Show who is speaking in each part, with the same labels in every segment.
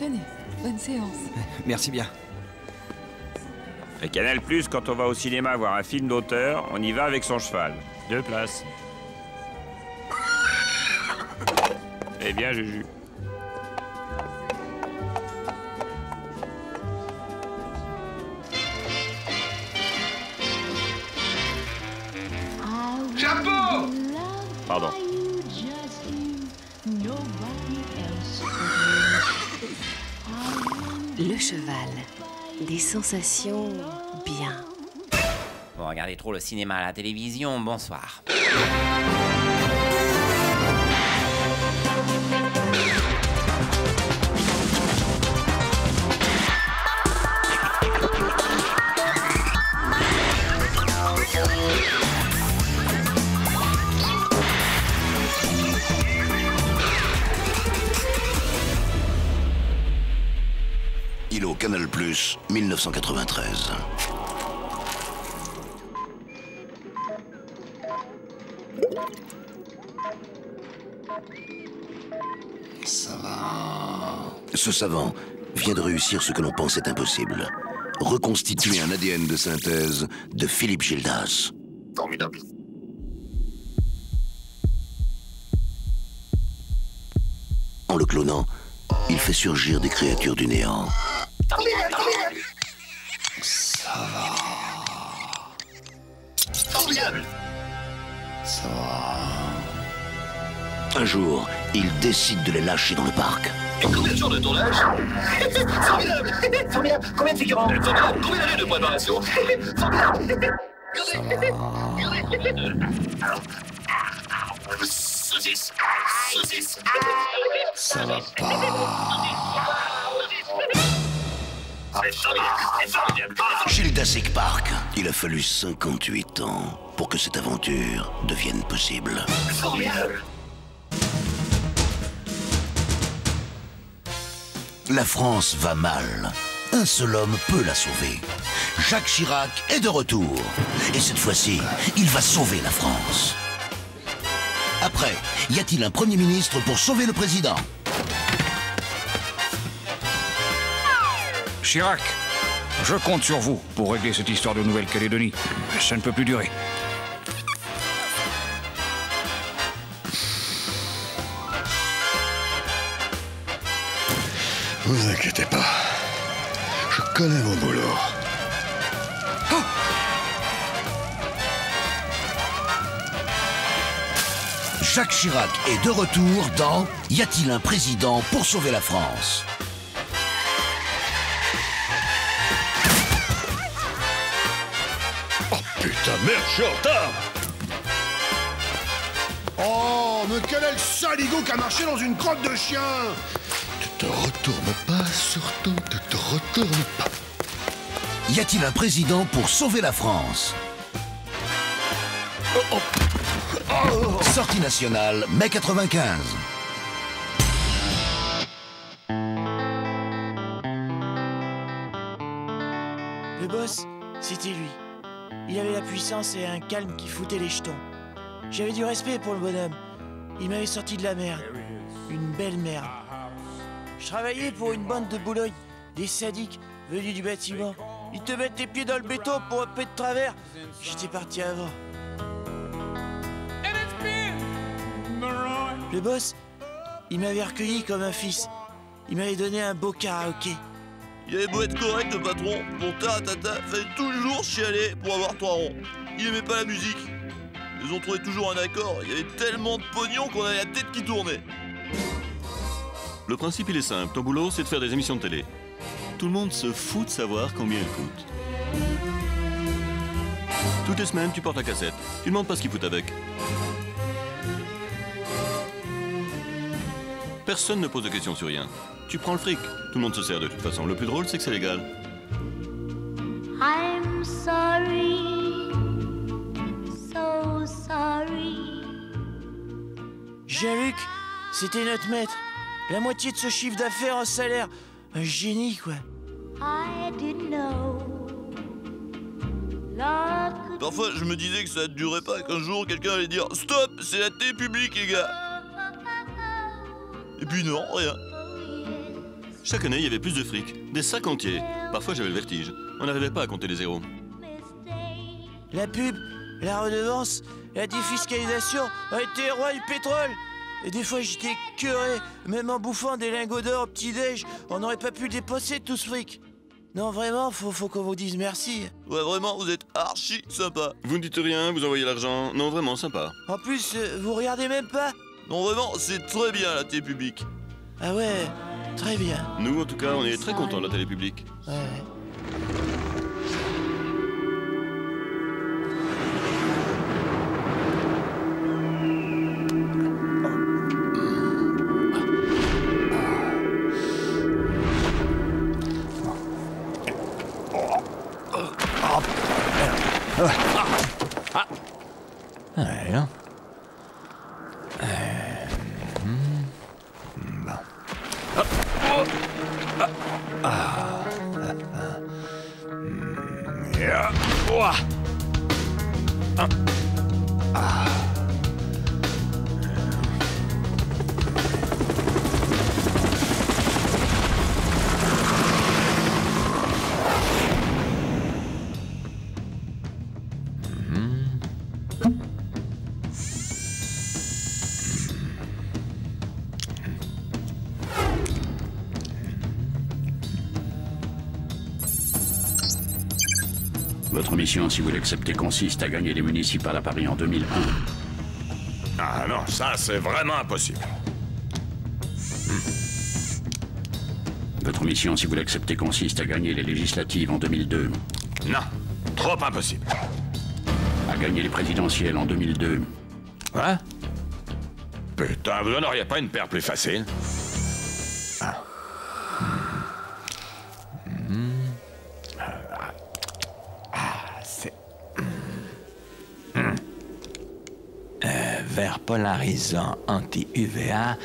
Speaker 1: Tenez, bonne séance.
Speaker 2: Merci bien.
Speaker 3: Et Canal+, quand on va au cinéma voir un film d'auteur, on y va avec son cheval. 2 places. Eh bien, Juju.
Speaker 4: Chapeau!
Speaker 3: Pardon.
Speaker 5: Le cheval. Des sensations bien.
Speaker 6: Vous regardez trop le cinéma à la télévision, bonsoir.
Speaker 7: Îlot Canal+, 1993.
Speaker 8: Ça va.
Speaker 7: Ce savant vient de réussir ce que l'on pensait impossible. Reconstituer un ADN de synthèse de Philippe Gildas.
Speaker 8: Formidable.
Speaker 7: En le clonant, il fait surgir des créatures du néant.
Speaker 8: Ça va. Formidable. Ça va.
Speaker 7: Un jour, il décide de les lâcher dans le parc.
Speaker 8: Combien de jours de tournage? Formidable. Formidable. Combien de figurants? Formidable. Combien d'années de préparation? Formidable. Ça va. Saucisse. Saucisse. Ça va pas.
Speaker 7: Gildas Park. Il a fallu 58 ans pour que cette aventure devienne possible.
Speaker 8: Formidable.
Speaker 7: La France va mal. Un seul homme peut la sauver. Jacques Chirac est de retour. Et cette fois-ci, il va sauver la France. Après, y a-t-il un Premier ministre pour sauver le président?
Speaker 2: Chirac, je compte sur vous pour régler cette histoire de Nouvelle-Calédonie. Ça ne peut plus durer.
Speaker 8: Vous inquiétez pas. Je connais mon boulot.
Speaker 7: Oh! Jacques Chirac est de retour dans Y a-t-il un président pour sauver la France?
Speaker 8: Oh putain, merde, je suis en retard.
Speaker 9: Oh, mais quel est le saligo qui a marché dans une crotte de chien?
Speaker 8: Ne te retourne pas, surtout, ne te retourne pas.
Speaker 7: Y a-t-il un président pour sauver la France? Sortie nationale, mai 95.
Speaker 10: Le boss, c'était lui. Il avait la puissance et un calme qui foutait les jetons. J'avais du respect pour le bonhomme. Il m'avait sorti de la merde. Une belle merde. Je travaillais pour une bande de boulognes, des sadiques venus du bâtiment. Ils te mettent les pieds dans le béton pour un peu de travers. J'étais parti avant. Le boss, il m'avait recueilli comme un fils. Il m'avait donné un beau karaoké.
Speaker 11: Il avait beau être correct, le patron, mon taratata, fallait tous les jours chialer pour avoir 3 ronds. Il aimait pas la musique. Ils ont trouvé toujours un accord. Il y avait tellement de pognon qu'on avait la tête qui tournait.
Speaker 12: Le principe, il est simple. Ton boulot, c'est de faire des émissions de télé. Tout le monde se fout de savoir combien elles coûtent. Toutes les semaines, tu portes la cassette. Tu demandes pas ce qu'ils foutent avec. Personne ne pose de questions sur rien. Tu prends le fric. Tout le monde se sert de toute façon. Le plus drôle, c'est que c'est légal.
Speaker 13: I'm sorry, so sorry.
Speaker 10: Jean-Luc, c'était notre maître. La moitié de ce chiffre d'affaires en salaire. Un génie, quoi.
Speaker 13: I didn't know. Love could...
Speaker 11: Parfois, je me disais que ça ne durerait pas, qu'un jour, quelqu'un allait dire « Stop, c'est la télé publique, les gars !» Et puis non, rien.
Speaker 12: Chaque année, il y avait plus de fric. Des sacs entiers. Parfois, j'avais le vertige. On n'arrivait pas à compter les zéros.
Speaker 10: La pub, la redevance, la défiscalisation ont été les rois du pétrole. Et des fois, j'étais écœuré. Même en bouffant des lingots d'or au petit-déj, on n'aurait pas pu dépenser tout ce fric. Non, vraiment, faut qu'on vous dise merci.
Speaker 11: Ouais, vraiment, vous êtes archi sympa.
Speaker 12: Vous ne dites rien, vous envoyez l'argent. Non, vraiment, sympa.
Speaker 10: En plus, vous regardez même pas?
Speaker 11: Non, vraiment, c'est très bien la télé publique.
Speaker 10: Ah ouais, très bien.
Speaker 12: Nous, en tout cas, on est très contents de la télé publique.
Speaker 10: Ouais.
Speaker 1: Votre mission, si vous l'acceptez, consiste à gagner les municipales à Paris en 2001.
Speaker 4: Ah non, ça c'est vraiment impossible.
Speaker 1: Votre mission, si vous l'acceptez, consiste à gagner les législatives en 2002.
Speaker 4: Non, trop impossible.
Speaker 1: À gagner les présidentielles en 2002.
Speaker 4: Hein? Putain, vous n'auriez pas une paire plus facile?
Speaker 14: Verre polarisant anti-UVA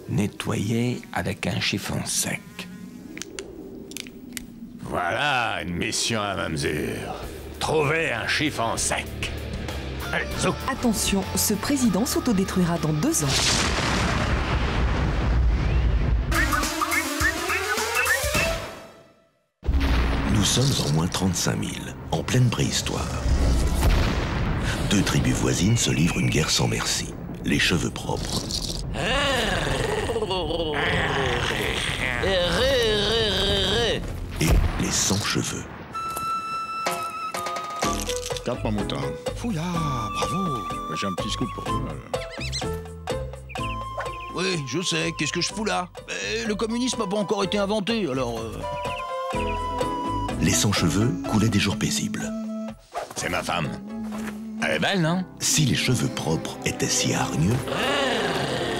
Speaker 14: nettoyé avec un chiffon sec.
Speaker 4: Voilà une mission à ma mesure. Trouver un chiffon sec. Allez, zou.
Speaker 15: Attention, ce président s'autodétruira dans 2 ans.
Speaker 16: Nous sommes en moins 35 000, en pleine préhistoire. 2 tribus voisines se livrent une guerre sans merci. Les cheveux propres. Et les sans cheveux.
Speaker 9: 4 mammouthins.
Speaker 2: Fouilla, bravo. J'ai un petit scoop pour toi.
Speaker 17: Oui, je sais, qu'est-ce que je fous là? Le communisme n'a pas encore été inventé, alors...
Speaker 16: Les sans cheveux coulaient des jours paisibles.
Speaker 4: C'est ma femme. Elle est belle, non?
Speaker 16: Si les cheveux propres étaient si hargneux,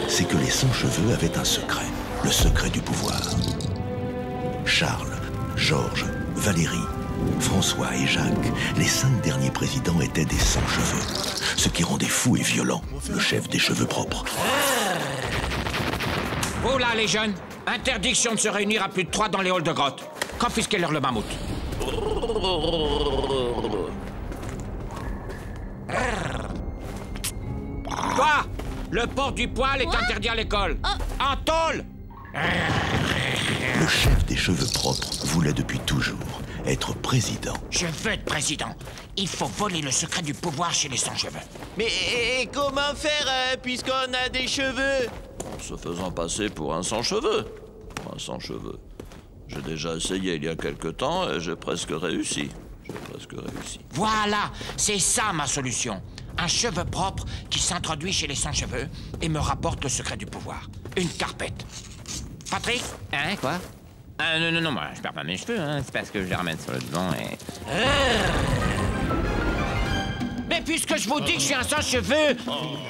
Speaker 16: c'est que les sans cheveux avaient un secret, le secret du pouvoir. Charles, Georges, Valérie, François et Jacques, les 5 derniers présidents étaient des sans cheveux, ce qui rendait fou et violent le chef des cheveux propres.
Speaker 18: Oh là, les jeunes, interdiction de se réunir à plus de 3 dans les halls de grotte. Confisquez-leur le mammouth. Toi, le port du poil est interdit à l'école. En tôle.
Speaker 16: Le chef des cheveux propres voulait depuis toujours être président.
Speaker 18: Je veux être président. Il faut voler le secret du pouvoir chez les sans-cheveux.
Speaker 10: Mais et comment faire puisqu'on a des cheveux?
Speaker 11: En se faisant passer pour un sans-cheveux. Un sans-cheveux. J'ai déjà essayé il y a quelque temps et j'ai presque réussi.
Speaker 18: Voilà, c'est ça ma solution. Un cheveu propre qui s'introduit chez les sans-cheveux et me rapporte le secret du pouvoir. Une carpette. Patrick?
Speaker 6: Hein, quoi? Non, moi, je perds pas mes cheveux, hein. C'est parce que je les remets sur le devant et...
Speaker 18: Mais puisque je vous dis que je suis un sans-cheveux,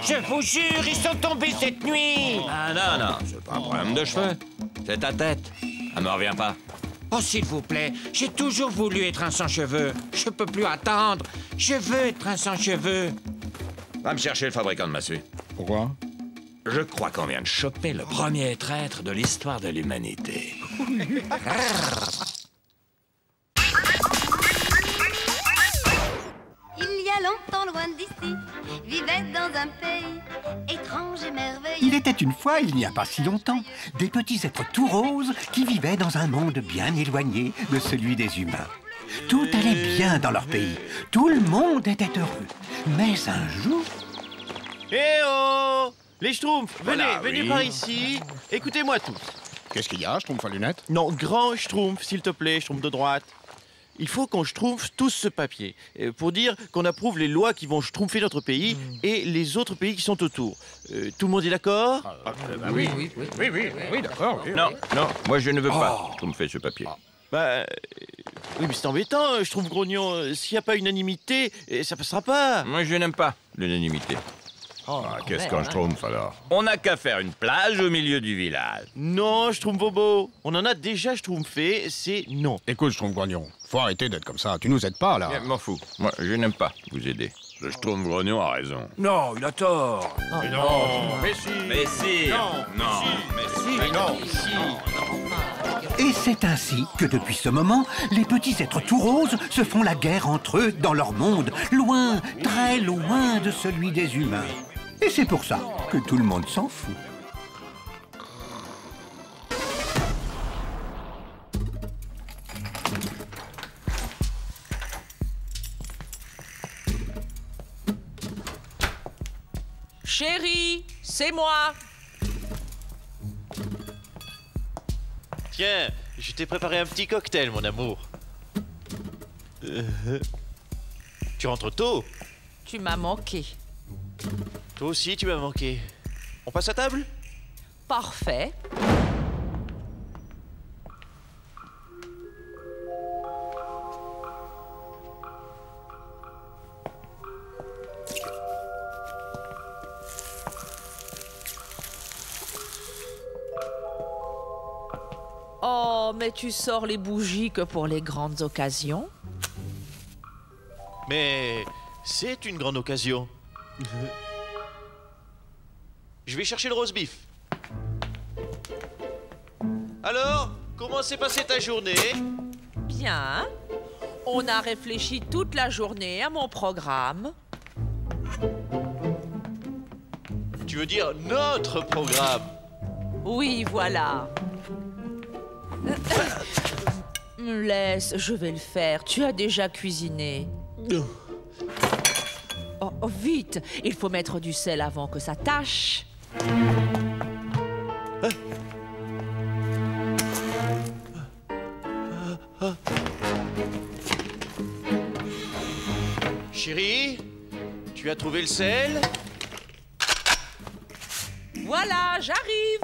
Speaker 18: je vous jure, ils sont tombés cette nuit.
Speaker 11: Ah non, c'est pas un problème de cheveux. C'est ta tête. Elle me revient pas.
Speaker 18: Oh, s'il vous plaît, j'ai toujours voulu être un sans-cheveux. Je peux plus attendre. Je veux être un sans-cheveux.
Speaker 4: Va me chercher le fabricant de massue.
Speaker 2: Pourquoi?
Speaker 4: Je crois qu'on vient de choper le premier traître de l'histoire de l'humanité.
Speaker 13: Il y a longtemps loin d'ici, vivait dans un pays étrange et merveilleux.
Speaker 19: était une fois, il n'y a pas si longtemps, des petits êtres tout roses qui vivaient dans un monde bien éloigné de celui des humains. Tout allait bien dans leur pays. Tout le monde était heureux. Mais un jour...
Speaker 20: Eh oh! Les Schtroumpfs, venez par ici. Écoutez-moi tous.
Speaker 9: Qu'est-ce qu'il y a, Schtroumpf à lunettes?
Speaker 20: Non, grand Schtroumpf, s'il te plaît, Schtroumpf de droite. Il faut qu'on schtroumpfe tous ce papier pour dire qu'on approuve les lois qui vont schtroumpfer notre pays et les autres pays qui sont autour. Tout le monde est d'accord?
Speaker 3: Oui, d'accord. Oui. Non, moi je ne veux pas schtroumpfer ce papier.
Speaker 20: Oui, mais c'est embêtant, je trouve grognon. S'il n'y a pas unanimité, ça passera pas.
Speaker 3: Moi je n'aime pas l'unanimité.
Speaker 4: Qu'est-ce qu'on schtroumpfe alors?
Speaker 3: On n'a qu'à faire une plage au milieu du village.
Speaker 20: Non, Schtroumpf bobo. On en a déjà schtroumpfé, c'est non.
Speaker 9: Écoute, Schtroumpf grognon, faut arrêter d'être comme ça. Tu nous aides pas, là.
Speaker 3: M'en fous. Moi, je n'aime pas vous aider. Le Schtroumpf grognon a raison.
Speaker 2: Non, il a tort.
Speaker 3: Mais non. Mais si.
Speaker 19: Et c'est ainsi que depuis ce moment, les petits êtres tout roses se font la guerre entre eux dans leur monde, loin, très loin de celui des humains. Et c'est pour ça que tout le monde s'en fout.
Speaker 21: Chérie, c'est moi.
Speaker 20: Tiens, je t'ai préparé un petit cocktail, mon amour. Tu rentres tôt?
Speaker 21: Tu m'as manqué.
Speaker 20: Toi aussi, tu m'as manqué. On passe à table?
Speaker 21: Parfait. Oh, mais tu sors les bougies que pour les grandes occasions.
Speaker 20: Mais c'est une grande occasion. Je vais chercher le roast beef. Alors, comment s'est passée ta journée?
Speaker 21: Bien. On a réfléchi toute la journée à mon programme.
Speaker 20: Tu veux dire notre programme?
Speaker 21: Oui, voilà. Laisse, je vais le faire. Tu as déjà cuisiné. Oh, vite, il faut mettre du sel avant que ça tâche.
Speaker 20: Chérie, tu as trouvé le sel?
Speaker 21: Voilà, j'arrive.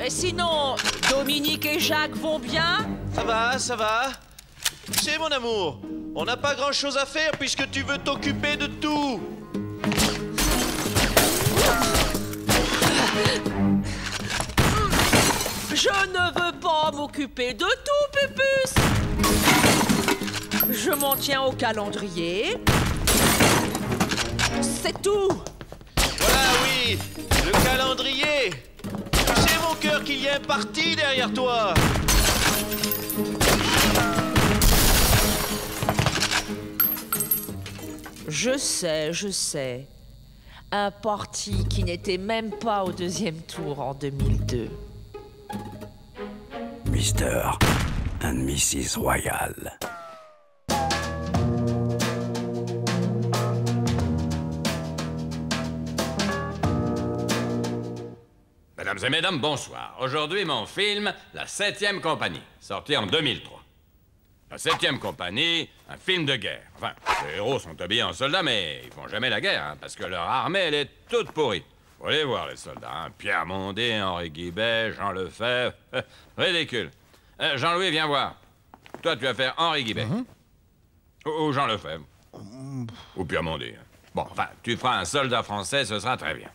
Speaker 21: Et sinon, Dominique et Jacques vont bien?
Speaker 20: Ça va, ça va. Tu sais, mon amour, on n'a pas grand-chose à faire puisque tu veux t'occuper de tout.
Speaker 21: Je ne veux pas m'occuper de tout, Pupus. Je m'en tiens au calendrier. C'est tout.
Speaker 20: Voilà, oui, le calendrier. Tu sais, mon cœur, qu'il y a un parti derrière toi.
Speaker 21: Je sais. Un parti qui n'était même pas au deuxième tour en 2002.
Speaker 22: Mr. and Mrs. Royal.
Speaker 23: Mesdames et mesdames, bonsoir. Aujourd'hui, mon film, La 7e Compagnie, sorti en 2003. La 7e Compagnie, un film de guerre. Enfin, les héros sont habillés en soldats, mais ils font jamais la guerre, hein, parce que leur armée, elle est toute pourrie. Faut les voir, les soldats, hein. Pierre Mondé, Henri Guibet, Jean Lefebvre. Ridicule. Jean-Louis, viens voir. Toi, tu vas faire Henri Guibet. Ou Jean Lefebvre. Ou Pierre Mondé. Hein. Bon, enfin, tu feras un soldat français, ce sera très bien.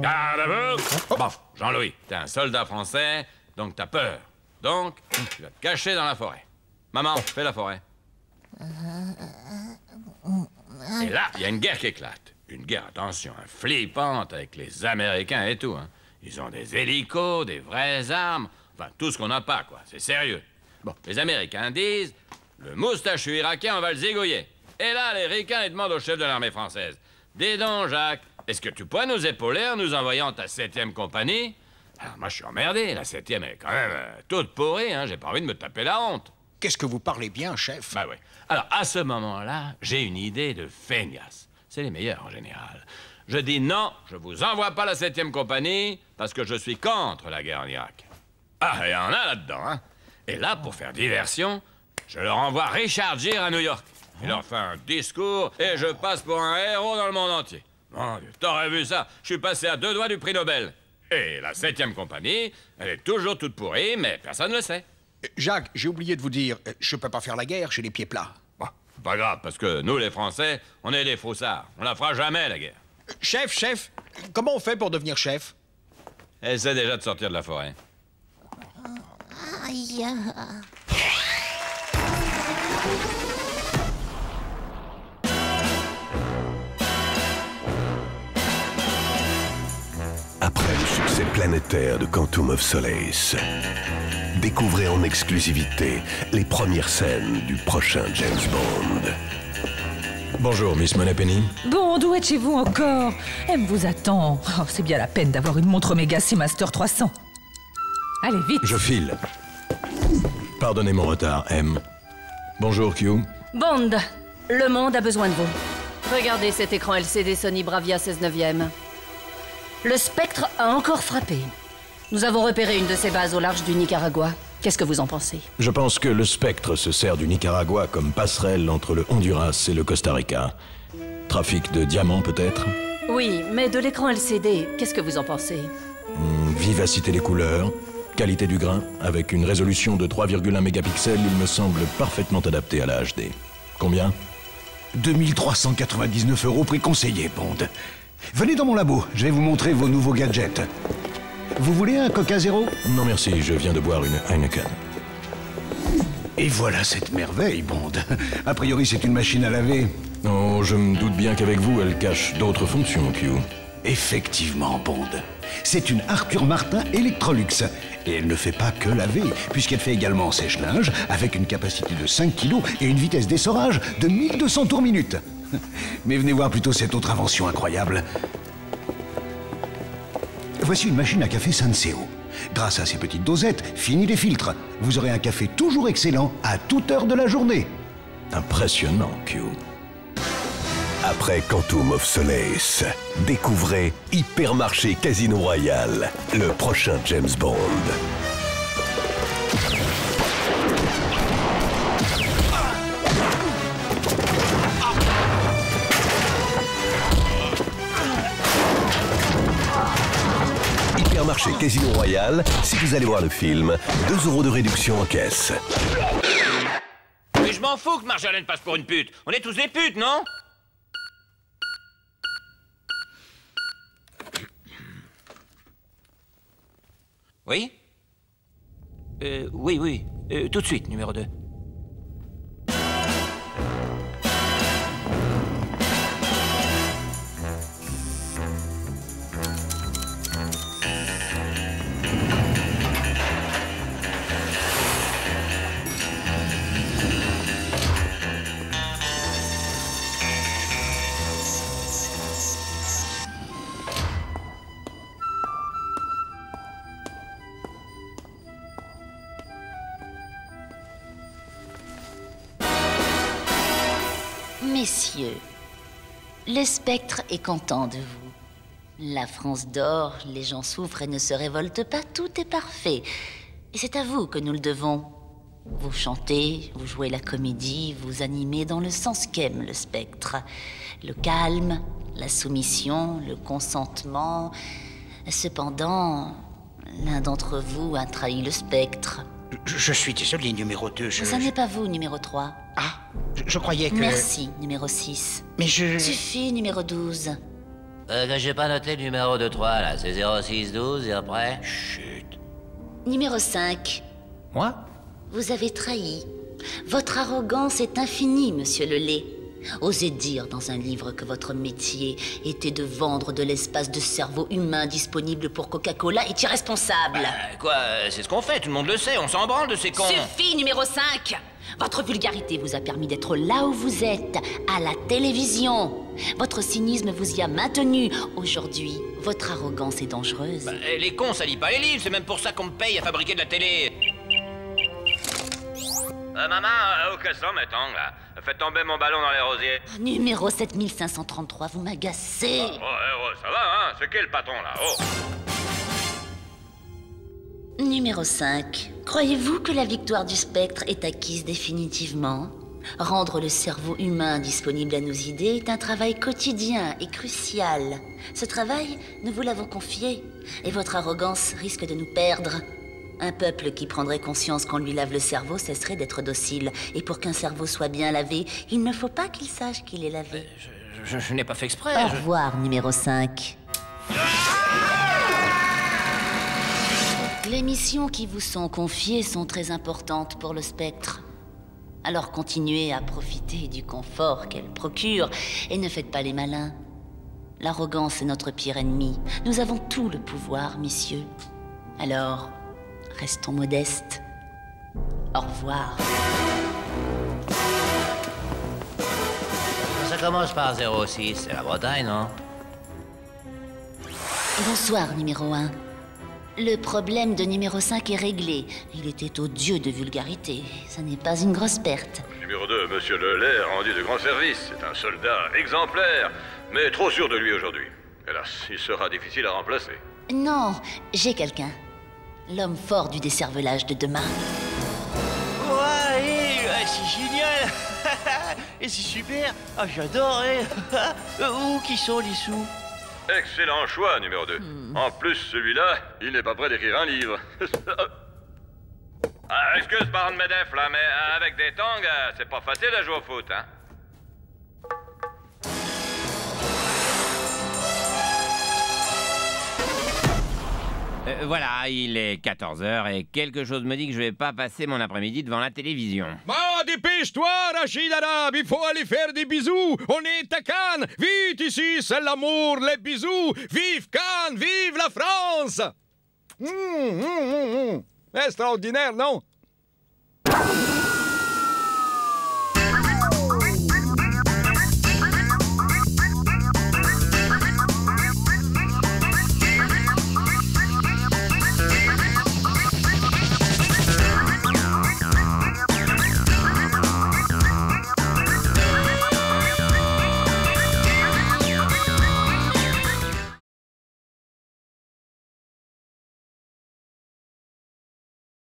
Speaker 23: Garde à vous! Bon, Jean-Louis, t'es un soldat français, donc t'as peur. Donc, tu vas te cacher dans la forêt. Maman, fais la forêt. Et là, il y a une guerre qui éclate. Une guerre, attention, hein, flippante avec les Américains et tout. Hein. Ils ont des hélicos, des vraies armes, enfin, tout ce qu'on n'a pas, quoi. C'est sérieux. Bon, les Américains disent, le moustachu irakien, on va le zigouiller. Et là, les ricains, ils demandent au chef de l'armée française. Dis donc, Jacques, est-ce que tu pourrais nous épauler en nous envoyant ta 7e compagnie? Alors moi, je suis emmerdé. La 7e est quand même toute pourrie, hein. J'ai pas envie de me taper la honte.
Speaker 17: Qu'est-ce que vous parlez bien, chef?
Speaker 23: Bah oui. Alors, à ce moment-là, j'ai une idée de feignasse. C'est les meilleurs, en général. Je dis non, je vous envoie pas la 7e compagnie parce que je suis contre la guerre en Irak. Ah, il y en a là-dedans, hein. Et là, pour faire diversion, je leur envoie Richard Gere à New York. Il leur fait un discours et je passe pour un héros dans le monde entier. Mon Dieu, t'aurais vu ça? Je suis passé à 2 doigts du prix Nobel. Et la 7e compagnie, elle est toujours toute pourrie, mais personne ne le sait.
Speaker 17: Jacques, j'ai oublié de vous dire, je peux pas faire la guerre, j'ai les pieds plats.
Speaker 23: Bon, pas grave, parce que nous, les Français, on est des froussards. On la fera jamais, la guerre.
Speaker 17: Chef, comment on fait pour devenir chef?
Speaker 23: Essaie déjà de sortir de la forêt.
Speaker 13: Aïe.
Speaker 16: Après le succès planétaire de Quantum of Solace, découvrez en exclusivité les premières scènes du prochain James Bond.
Speaker 5: Bonjour, Miss Moneypenny.
Speaker 7: Bond, où êtes-vous encore? M vous attend. Oh, c'est bien la peine d'avoir une montre Omega Seamaster 300. Allez, vite.
Speaker 5: Je file. Pardonnez mon retard, M. Bonjour, Q.
Speaker 8: Bond, le monde a besoin de vous. Regardez cet écran LCD Sony Bravia 16/9. Le spectre a encore frappé. Nous avons repéré une de ses bases au large du Nicaragua. Qu'est-ce que vous en pensez?
Speaker 5: Je pense que le spectre se sert du Nicaragua comme passerelle entre le Honduras et le Costa Rica. Trafic de diamants, peut-être?
Speaker 8: Oui, mais de l'écran LCD, qu'est-ce que vous en pensez?
Speaker 5: Vivacité des couleurs, qualité du grain, avec une résolution de 3,1 mégapixels, il me semble parfaitement adapté à la HD. Combien?
Speaker 19: 2399 € prix conseillé, Bond. Venez dans mon labo, je vais vous montrer vos nouveaux gadgets. Vous voulez un Coca Zéro?
Speaker 5: Non merci, je viens de boire une Heineken.
Speaker 19: Et voilà cette merveille, Bond. A priori, c'est une machine à laver.
Speaker 5: Oh, je me doute bien qu'avec vous, elle cache d'autres fonctions, Q.
Speaker 19: Effectivement, Bond. C'est une Arthur Martin Electrolux. Et elle ne fait pas que laver, puisqu'elle fait également sèche-linge, avec une capacité de 5 kg et une vitesse d'essorage de 1200 tours minute. Mais venez voir plutôt cette autre invention incroyable. Voici une machine à café Senseo. Grâce à ces petites dosettes, fini les filtres. Vous aurez un café toujours excellent à toute heure de la journée.
Speaker 5: Impressionnant, Q.
Speaker 16: Après Quantum of Solace, découvrez Hypermarché Casino Royal, le prochain James Bond. Hypermarché Casino Royal, si vous allez voir le film, 2 € de réduction en caisse.
Speaker 6: Mais je m'en fous que Marjolaine passe pour une pute. On est tous des putes, non? Oui? Oui. Tout de suite, numéro 2.
Speaker 24: Messieurs, le spectre est content de vous. La France dort, les gens souffrent et ne se révoltent pas, tout est parfait. Et c'est à vous que nous le devons. Vous chantez, vous jouez la comédie, vous animez dans le sens qu'aime le spectre. Le calme, la soumission, le consentement. Cependant, l'un d'entre vous a trahi le spectre.
Speaker 17: Je suis désolé, numéro 2,
Speaker 24: Ça n'est pas vous, numéro 3.
Speaker 17: Ah, je croyais que...
Speaker 24: Merci, numéro 6.
Speaker 17: Mais je...
Speaker 24: Suffit, numéro 12.
Speaker 25: J'ai pas noté le numéro de 3, là. C'est 0612 et après...
Speaker 17: Chut.
Speaker 24: Numéro 5.
Speaker 17: Moi?
Speaker 24: Vous avez trahi. Votre arrogance est infinie, monsieur Lelay. Osez dire dans un livre que votre métier était de vendre de l'espace de cerveau humain disponible pour Coca-Cola est irresponsable.
Speaker 6: Quoi, c'est ce qu'on fait, tout le monde le sait, on s'en branle de ces cons.
Speaker 24: Suffit, numéro 5. Votre vulgarité vous a permis d'être là où vous êtes, à la télévision. Votre cynisme vous y a maintenu. Aujourd'hui, votre arrogance est dangereuse.
Speaker 25: Bah, les cons, ça lit pas les livres, c'est même pour ça qu'on me paye à fabriquer de la télé.
Speaker 23: Maman, où qu'elles sont mes tongs, là? Faites tomber mon ballon dans les rosiers.
Speaker 24: Numéro 7533, vous m'agacez.
Speaker 23: Ça va, hein? C'est qui le patron, là? Oh!
Speaker 24: Numéro 5. Croyez-vous que la victoire du spectre est acquise définitivement? Rendre le cerveau humain disponible à nos idées est un travail quotidien et crucial. Ce travail, nous vous l'avons confié, et votre arrogance risque de nous perdre. Un peuple qui prendrait conscience qu'on lui lave le cerveau cesserait d'être docile. Et pour qu'un cerveau soit bien lavé, il ne faut pas qu'il sache qu'il est lavé.
Speaker 25: Je n'ai pas fait exprès.
Speaker 24: Au revoir, numéro 5. Les missions qui vous sont confiées sont très importantes pour le spectre. Alors continuez à profiter du confort qu'elle procure et ne faites pas les malins. L'arrogance est notre pire ennemi. Nous avons tout le pouvoir, messieurs. Alors, restons modestes. Au revoir.
Speaker 25: Ça commence par 06, c'est la Bretagne, non?
Speaker 24: Bonsoir, numéro 1. Le problème de numéro 5 est réglé. Il était odieux de vulgarité. Ça n'est pas une grosse perte.
Speaker 23: Numéro 2, Monsieur Lelay a rendu de grands services. C'est un soldat exemplaire, mais trop sûr de lui aujourd'hui. Hélas, il sera difficile à remplacer.
Speaker 24: Non, j'ai quelqu'un. L'homme fort du décervelage de demain.
Speaker 20: Ouais, c'est génial. Et c'est super. Ah, j'adore, Où qui sont les sous?
Speaker 23: Excellent choix, numéro 2. En plus, celui-là, il n'est pas prêt d'écrire un livre. Excuse par de mes défs, là, mais avec des tongs, c'est pas facile à jouer au foot, hein.
Speaker 6: Voilà, il est 14h et quelque chose me dit que je vais pas passer mon après-midi devant la télévision.
Speaker 1: Bah, dépêche-toi, Rachid Arabe, il faut aller faire des bisous. On est à Cannes. Vite ici, c'est l'amour, les bisous. Vive Cannes, vive la France. Extraordinaire, non?